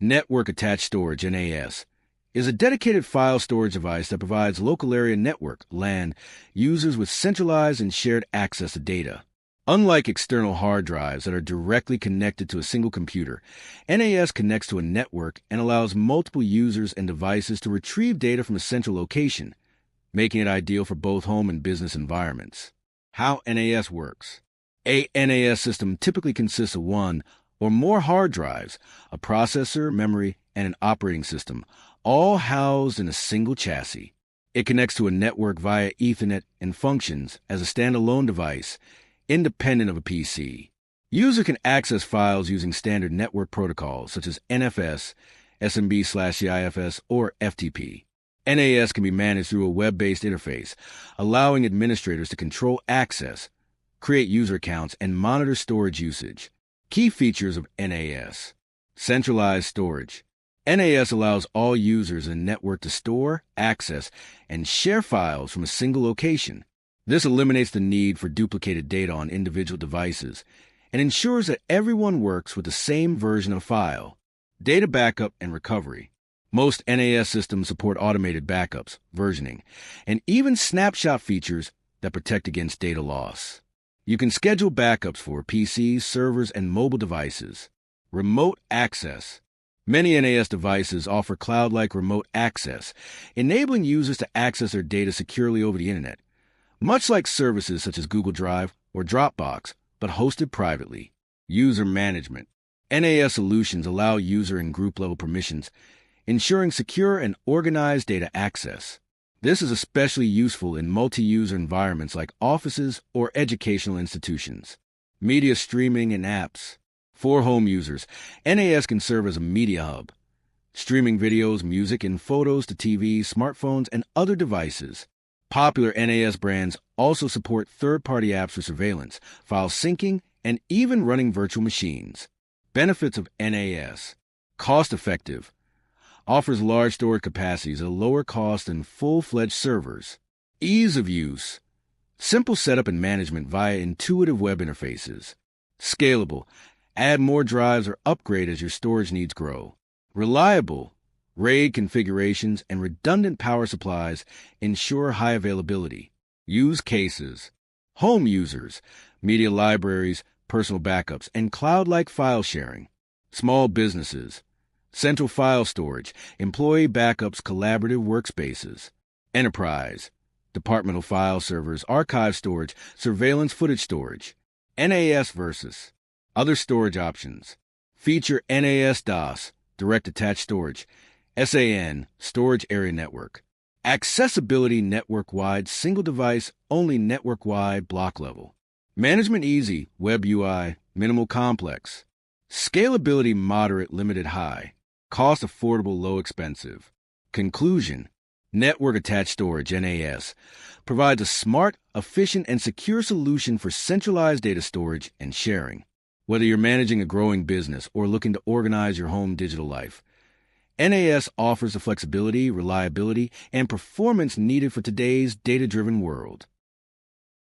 Network Attached Storage, NAS, is a dedicated file storage device that provides local area network, LAN, users with centralized and shared access to data. Unlike external hard drives that are directly connected to a single computer, NAS connects to a network and allows multiple users and devices to retrieve data from a central location, making it ideal for both home and business environments. How NAS works. A NAS system typically consists of one or more hard drives, a processor, memory, and an operating system, all housed in a single chassis. It connects to a network via Ethernet and functions as a standalone device, independent of a PC. User can access files using standard network protocols such as NFS, SMB/CIFS, or FTP. NAS can be managed through a web-based interface, allowing administrators to control access, create user accounts, and monitor storage usage. Key features of NAS. Centralized storage. NAS allows all users in a network to store, access, and share files from a single location. This eliminates the need for duplicated data on individual devices and ensures that everyone works with the same version of file. Data backup and recovery. Most NAS systems support automated backups, versioning, and even snapshot features that protect against data loss. You can schedule backups for PCs, servers, and mobile devices. Remote access. Many NAS devices offer cloud-like remote access, enabling users to access their data securely over the internet, much like services such as Google Drive or Dropbox, but hosted privately. User management. NAS solutions allow user and group-level permissions, ensuring secure and organized data access. This is especially useful in multi-user environments like offices or educational institutions. Media streaming and apps. For home users, NAS can serve as a media hub, streaming videos, music, and photos to TVs, smartphones, and other devices. Popular NAS brands also support third-party apps for surveillance, file syncing, and even running virtual machines. Benefits of NAS. Cost-effective. Offers large storage capacities at a lower cost than full-fledged servers. Ease of use. Simple setup and management via intuitive web interfaces. Scalable. Add more drives or upgrade as your storage needs grow. Reliable. RAID configurations and redundant power supplies ensure high availability. Use cases. Home users, media libraries, personal backups, and cloud-like file sharing. Small businesses. Central file storage, employee backups, collaborative workspaces. Enterprise, departmental file servers, archive storage, surveillance footage storage. NAS versus other storage options. Feature NAS DOS, direct attached storage. SAN, storage area network. Accessibility network-wide, single device, only network-wide, block level. Management easy, web UI, minimal complex. Scalability moderate, limited high. Cost affordable, low expensive. Conclusion. Network Attached Storage, NAS, provides a smart, efficient, and secure solution for centralized data storage and sharing. Whether you're managing a growing business or looking to organize your home digital life, NAS offers the flexibility, reliability, and performance needed for today's data-driven world.